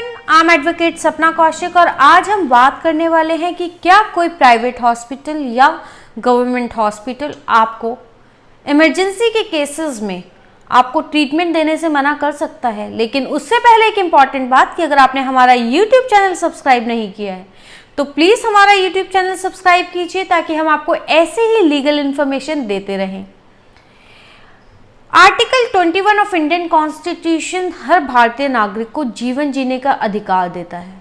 I am advocate सपना कौशिक और आज हम बात करने वाले हैं कि क्या कोई प्राइवेट हॉस्पिटल या गवर्नमेंट हॉस्पिटल आपको इमरजेंसी के केसेस में आपको ट्रीटमेंट देने से मना कर सकता है। लेकिन उससे पहले एक इम्पॉर्टेंट बात कि अगर आपने हमारा यूट्यूब चैनल सब्सक्राइब नहीं किया है तो प्लीज़ हमारा यूट्यूब चैनल सब्सक्राइब कीजिए ताकि हम आपको ऐसे ही लीगल इन्फॉर्मेशन देते रहें। आर्टिकल 21 ऑफ इंडियन कॉन्स्टिट्यूशन हर भारतीय नागरिक को जीवन जीने का अधिकार देता है।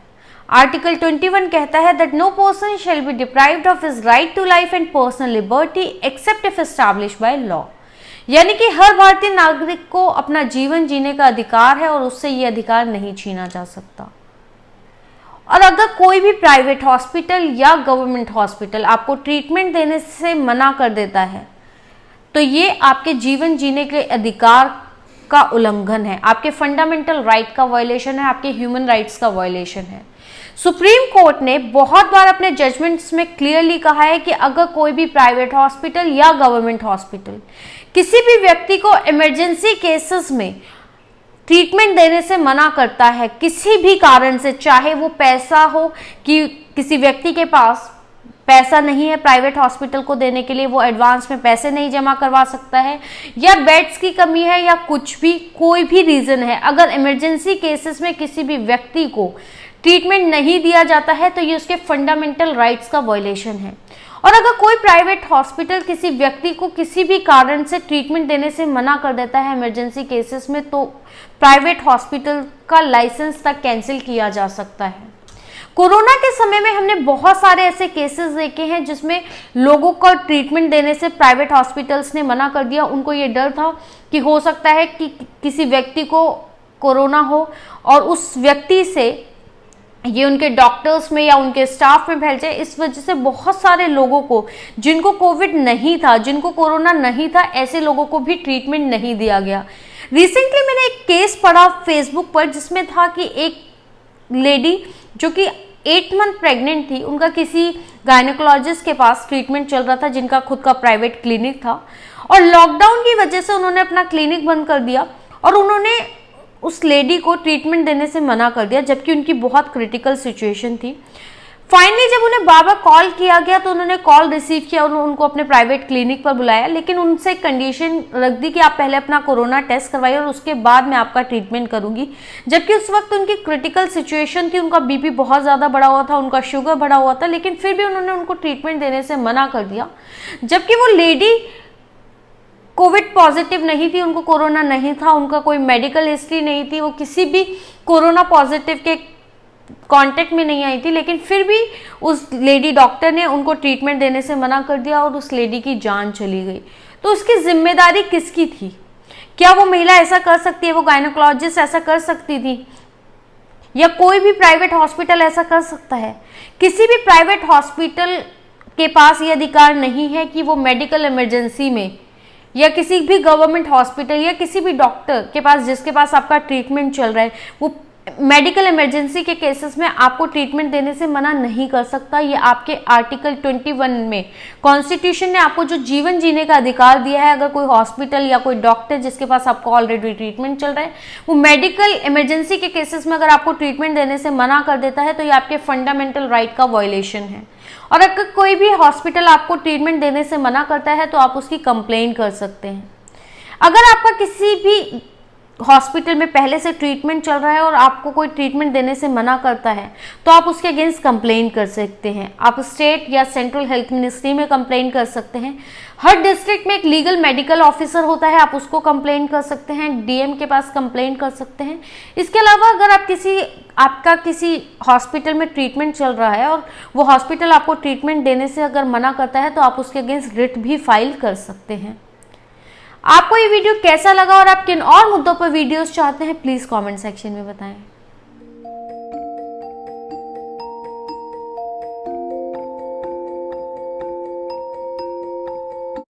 आर्टिकल 21 कहता है that no person shall be deprived of his right to life and personal liberty except if established by law. यानी कि हर भारतीय नागरिक को अपना जीवन जीने का अधिकार है और उससे ये अधिकार नहीं छीना जा सकता। और अगर कोई भी प्राइवेट हॉस्पिटल या गवर्नमेंट हॉस्पिटल आपको ट्रीटमेंट देने से मना कर देता है तो ये आपके जीवन जीने के अधिकार का उल्लंघन है, आपके फंडामेंटल राइट का वायलेशन है, आपके ह्यूमन राइट्स का वायलेशन है। सुप्रीम कोर्ट ने बहुत बार अपने जजमेंट्स में क्लियरली कहा है कि अगर कोई भी प्राइवेट हॉस्पिटल या गवर्नमेंट हॉस्पिटल किसी भी व्यक्ति को इमरजेंसी केसेस में ट्रीटमेंट देने से मना करता है किसी भी कारण से, चाहे वो पैसा हो कि किसी व्यक्ति के पास पैसा नहीं है प्राइवेट हॉस्पिटल को देने के लिए, वो एडवांस में पैसे नहीं जमा करवा सकता है, या बेड्स की कमी है, या कुछ भी कोई भी रीजन है, अगर इमरजेंसी केसेस में किसी भी व्यक्ति को ट्रीटमेंट नहीं दिया जाता है तो ये उसके फंडामेंटल राइट्स का वायलेशन है। और अगर कोई प्राइवेट हॉस्पिटल किसी व्यक्ति को किसी भी कारण से ट्रीटमेंट देने से मना कर देता है इमरजेंसी केसेस में तो प्राइवेट हॉस्पिटल का लाइसेंस तक कैंसिल किया जा सकता है। कोरोना के समय में हमने बहुत सारे ऐसे केसेस देखे हैं जिसमें लोगों को ट्रीटमेंट देने से प्राइवेट हॉस्पिटल्स ने मना कर दिया। उनको ये डर था कि हो सकता है कि किसी व्यक्ति को कोरोना हो और उस व्यक्ति से ये उनके डॉक्टर्स में या उनके स्टाफ में फैल जाए। इस वजह से बहुत सारे लोगों को जिनको कोविड नहीं था, जिनको कोरोना नहीं था, ऐसे लोगों को भी ट्रीटमेंट नहीं दिया गया। रिसेंटली मैंने एक केस पढ़ा फेसबुक पर जिसमें था कि एक लेडी जो कि 8 मंथ प्रेग्नेंट थी, उनका किसी गायनेकोलॉजिस्ट के पास ट्रीटमेंट चल रहा था जिनका खुद का प्राइवेट क्लिनिक था, और लॉकडाउन की वजह से उन्होंने अपना क्लिनिक बंद कर दिया और उन्होंने उस लेडी को ट्रीटमेंट देने से मना कर दिया जबकि उनकी बहुत क्रिटिकल सिचुएशन थी। फाइनली जब उन्हें बार बार कॉल किया गया तो उन्होंने कॉल रिसीव किया और उनको अपने प्राइवेट क्लिनिक पर बुलाया, लेकिन उनसे कंडीशन रख दी कि आप पहले अपना कोरोना टेस्ट करवाइए और उसके बाद मैं आपका ट्रीटमेंट करूंगी। जबकि उस वक्त उनकी क्रिटिकल सिचुएशन थी, उनका बीपी बहुत ज़्यादा बढ़ा हुआ था, उनका शुगर बढ़ा हुआ था, लेकिन फिर भी उन्होंने उनको ट्रीटमेंट देने से मना कर दिया। जबकि वो लेडी कोविड पॉजिटिव नहीं थी, उनको कोरोना नहीं था, उनका कोई मेडिकल हिस्ट्री नहीं थी, वो किसी भी कोरोना पॉजिटिव के कांटेक्ट में नहीं आई थी, लेकिन फिर भी उस लेडी डॉक्टर ने उनको ट्रीटमेंट देने से मना कर दिया और उस लेडी की जान चली गई। तो उसकी जिम्मेदारी किसकी थी? क्या वो महिला ऐसा कर सकती है, वो गायनेकोलॉजिस्ट ऐसा कर सकती थी, या कोई भी प्राइवेट हॉस्पिटल ऐसा कर सकता है? किसी भी प्राइवेट हॉस्पिटल के पास ये अधिकार नहीं है कि वो मेडिकल इमरजेंसी में या किसी भी गवर्नमेंट हॉस्पिटल या किसी भी डॉक्टर के पास जिसके पास आपका ट्रीटमेंट चल रहा है वो मेडिकल इमरजेंसी के केसेस में आपको ट्रीटमेंट देने से मना नहीं कर सकता। ये आपके आर्टिकल 21 में कॉन्स्टिट्यूशन ने आपको जो जीवन जीने का अधिकार दिया है, अगर कोई हॉस्पिटल या कोई डॉक्टर जिसके पास आपको ऑलरेडी ट्रीटमेंट चल रहा है वो मेडिकल इमरजेंसी के केसेस में अगर आपको ट्रीटमेंट देने से मना कर देता है तो ये आपके फंडामेंटल राइट का वायलेशन है। और अगर कोई भी हॉस्पिटल आपको ट्रीटमेंट देने से मना करता है तो आप उसकी कंप्लेंट कर सकते हैं। अगर आपका किसी भी हॉस्पिटल में पहले से ट्रीटमेंट चल रहा है और आपको कोई ट्रीटमेंट देने से मना करता है तो आप उसके अगेंस्ट कंप्लेन कर सकते हैं। आप स्टेट या सेंट्रल हेल्थ मिनिस्ट्री में कंप्लेन कर सकते हैं। हर डिस्ट्रिक्ट में एक लीगल मेडिकल ऑफिसर होता है, आप उसको कंप्लेन कर सकते हैं, डीएम के पास कंप्लेन कर सकते हैं। इसके अलावा अगर आपका किसी हॉस्पिटल में ट्रीटमेंट चल रहा है और वो हॉस्पिटल आपको ट्रीटमेंट देने से अगर मना करता है तो आप उसके अगेंस्ट रिट भी फाइल कर सकते हैं। आपको ये वीडियो कैसा लगा और आप किन और मुद्दों पर वीडियोस चाहते हैं प्लीज़ कमेंट सेक्शन में बताएं।